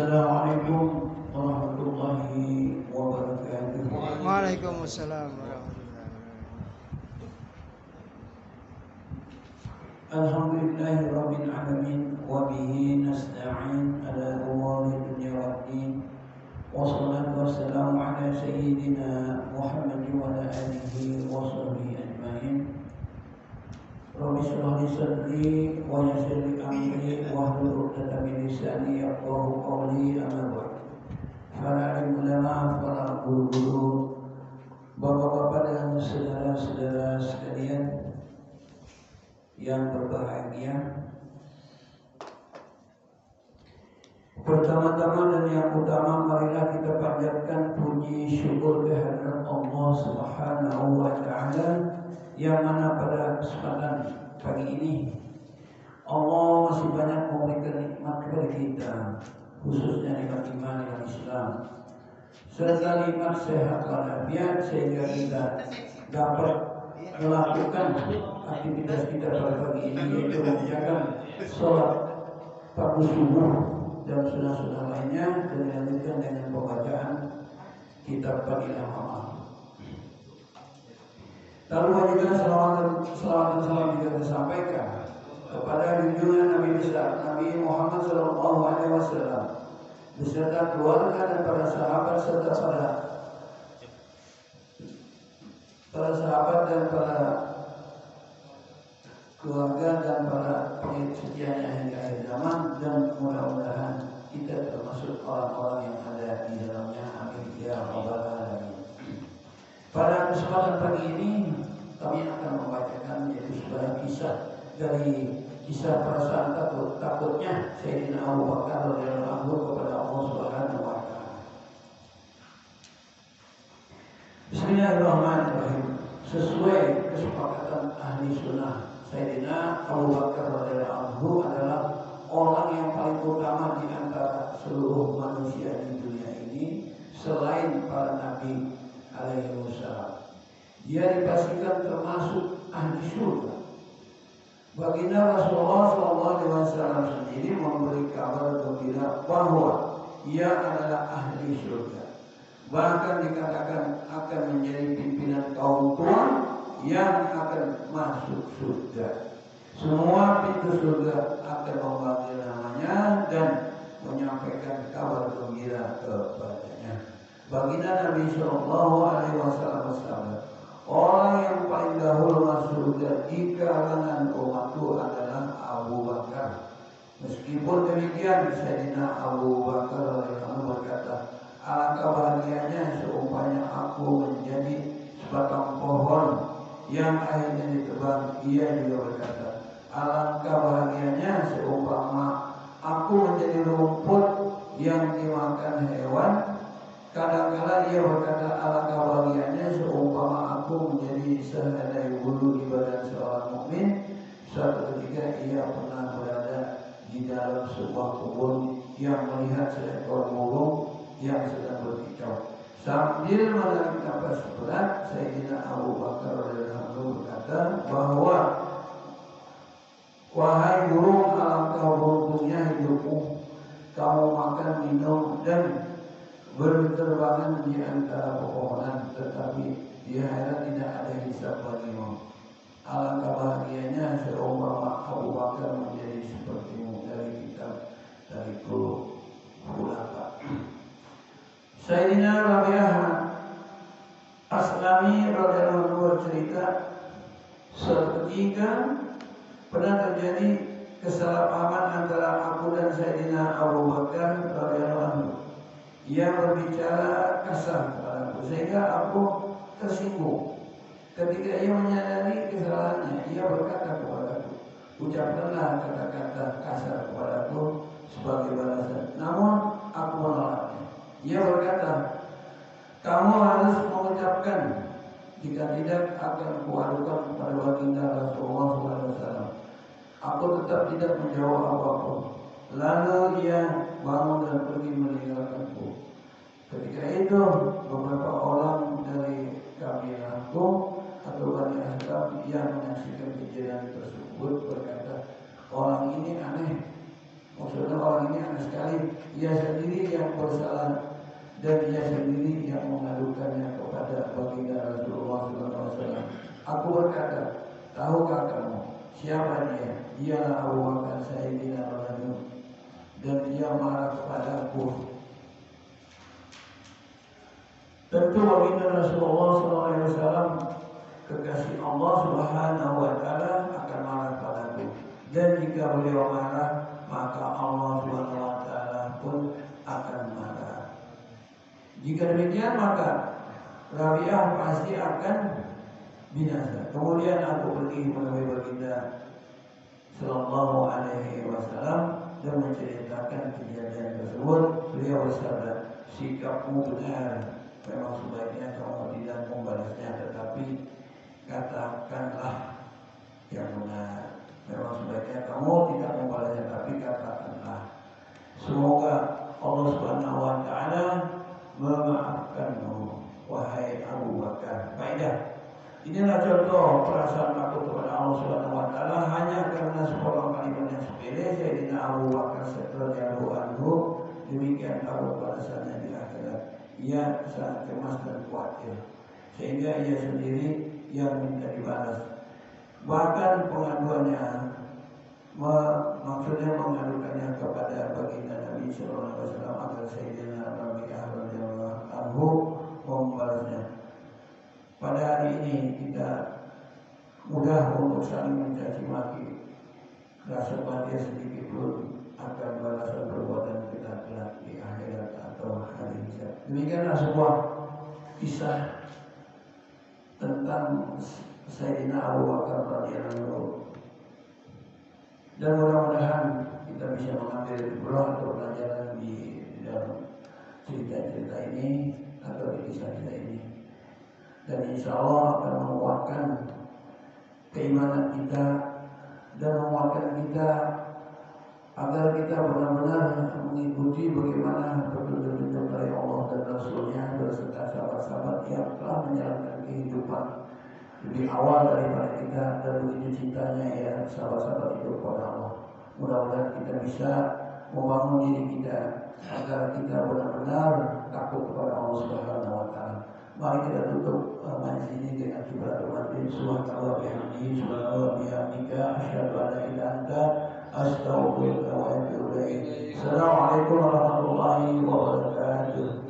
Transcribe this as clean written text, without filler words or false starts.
Assalamualaikum warahmatullahi wabarakatuh. Waalaikumsalam warahmatullahi wabarakatuh. Alhamdulillahirabbil alamin wa bihi nasta'in ala umuri dunya waddin. Wassalatu wassalamu ala sayyidina Muhammadin wa ala alihi wa sahbihi ajmain. Rabbi shrah li sadri wa yassir li amri wahlul 'uqdatam min lisani yafqahu qawli. Amma ba'd. Para ulama, para guru-guru, bapak-bapak dan saudara-saudara sekalian yang berbahagia, pertama-tama dan yang utama, marilah kita panjatkan puji syukur kehadirat Allah Subhanahu wa Ta'ala, yang mana pada kesempatan pagi ini Allah masih banyak memberikan nikmat kepada kita, khususnya nikmat iman dan Islam, serta nikmat sehat walafiat, sehingga kita dapat melakukan aktivitas kita pada pagi ini, yaitu mengerjakan sholat fardu subuh dan sunnah-sunnah lainnya, dan dilanjutkan dengan pembacaan kitab Fadilah Amal. Lalu juga salawat dan salam juga disampaikan kepada junjungan Nabi besar Nabi Muhammad SAW beserta keluarga dan para sahabat, serta para sahabat dan para keluarga dan para pengikut setianya hingga akhir zaman, dan mudah-mudahan kita termasuk orang-orang yang ada di dalamnya. Amin ya rabbal alamin. Pada kesempatan pagi ini kami akan membacakan yaitu sebuah kisah dari kisah perasaan takutnya Sayyidina Abu Bakar radhiyallahu anhu kepada Allah Subhanahu wa Ta'ala. Bismillahirrahmanirrahim. Sesuai kesepakatan ahli sunnah, Sayyidina Abu Bakar radhiyallahu anhu adalah orang yang paling utama di antara seluruh manusia di dunia ini selain para nabi alaihi wassalam. Dia dipastikan termasuk ahli surga. Baginda Rasulullah SAW sendiri memberi kabar gembira bahwa ia adalah ahli surga. Bahkan dikatakan akan menjadi pimpinan kaum tua yang akan masuk surga. Semua pintu surga akan memanggil namanya dan menyampaikan kabar gembira kepadanya. Baginda Nabi SAW bersabda, orang yang paling dahulu masuk surga di kalangan umatku adalah Abu Bakar. Meskipun demikian, Sayyidina Abu Bakar berkata, alangkah bahagianya seumpamanya aku menjadi sebatang pohon yang akhirnya ditebang. Ia juga berkata, alangkah bahagianya seumpama aku menjadi rumput yang dimakan hewan. Kadang-kala ia berkata, alangkah bahagianya seumpama aku menjadi sehelai bulu di badan seorang mukmin. Suatu ketika ia pernah berada di dalam sebuah kebun yang melihat seekor burung yang sedang berkicau. Sambil menarik nafas berat, Sayyidina Abu Bakar radhiyallahu anhu berkata bahwa, wahai burung, alangkah beruntungnya hidupmu, kamu makan, minum, dan berterbangan di antara pepohonan, tetapi di akhirat tidak ada hisab bagimu. Alangkah bahagianya seumpama Abu Bakar menjadi sepertimu. Dari kitab dari Khulafa. Sayyidina Rabi'ah Aslami radhiyallahu anhu bercerita, seketika pernah terjadi kesalahpahaman antara aku dan Sayyidina Abu Bakar radhiyallahu anhu. Ia berbicara kasar kepadaku sehingga aku tersinggung. Ketika ia menyadari kesalahannya, ia berkata kepadaku, ucapkanlah kata-kata kasar kepadaku sebagai balasan. Namun aku menolaknya. Ia berkata, kamu harus mengucapkan, jika tidak akan kuadukan kepada baginda Rasulullah SAW. Aku tetap tidak menjawab apapun. Lalu ia bangun dan pergi meninggalkanku. Ketika itu beberapa orang dari kabilaku atau Bani Ashraf yang menyaksikan kejadian tersebut berkata, orang ini aneh. Maksudnya orang ini aneh sekali, ia sendiri yang bersalah dan ia sendiri yang mengadukannya kepada baginda Rasulullah SAW. Aku berkata, tahukah kamu siapa dia? Dialah Abu Bakar Sayyidina Rasulullah, dan dia marah kepadaku. Tentu baginda Rasulullah SAW, kekasih Allah Subhanahu wa Ta'ala, akan marah padaku. Dan jika beliau marah, maka Allah Subhanahu wa Ta'ala pun akan marah. Jika demikian, maka Rabi'ah pasti akan binasa. Kemudian aku pergi menemui baginda Sallallahu Alaihi Wasallam dan menceritakan kejadian tersebut. Beliau bersabda, sikapmu benar, memang sebaiknya kamu tidak membalasnya, tetapi katakanlah yang benar. Memang sebaiknya kamu tidak membalasnya, tapi katakanlah. Semoga Allah Subhanahu wa Ta'ala memaafkanmu, wahai Abu Bakar. Faedah. Inilah contoh perasaan takut kepada Allah Subhanahu wa Ta'ala hanya karena seorang kalimat yang sepele. Sayyidina Abu Bakar radhiyallahu anhu demikian takut balasannya di akhirat. Ia sangat cemas dan khawatir sehingga ia sendiri yang minta dibalas. Bahkan pengaduannya maksudnya mengadukannya kepada baginda Nabi Sallallahu Alaihi Wasallam agar Sayyidina Rabi'ah radhiyallahu anhu membalasnya. Pada hari ini kita mudah untuk saling mencaci maki, rasa bahagia sedikit pun akan balasan perbuatan kita kelak di akhirat atau hari hisab. Demikianlah sebuah kisah tentang Sayyidina Abu Bakar radhiyallahu. Dan mudah-mudahan kita bisa mengambil ibroh atau pelajaran di dalam cerita-cerita ini atau di kisah-kisah ini. Dan insya Allah akan menguatkan keimanan kita dan menguatkan kita agar kita benar-benar mengikuti bagaimana petunjuk-petunjuk dari Allah dan Rasulnya beserta sahabat-sahabat yang telah menjalankan kehidupan lebih awal daripada kita dan begitu cintanya ya sahabat-sahabat itu kepada Allah. Mudah-mudahan kita bisa membangun diri kita agar kita benar-benar takut kepada Allah Subhanahu wa Ta'ala. Mari kita tutup majlis ini dengan kibaratul majlis. Subhanallah bihamdihi, subhanallah bihamdika, asyhadu an la ilaha illa anta, astaghfiruka wa atubu ilaik. Assalamualaikum warahmatullahi wabarakatuh.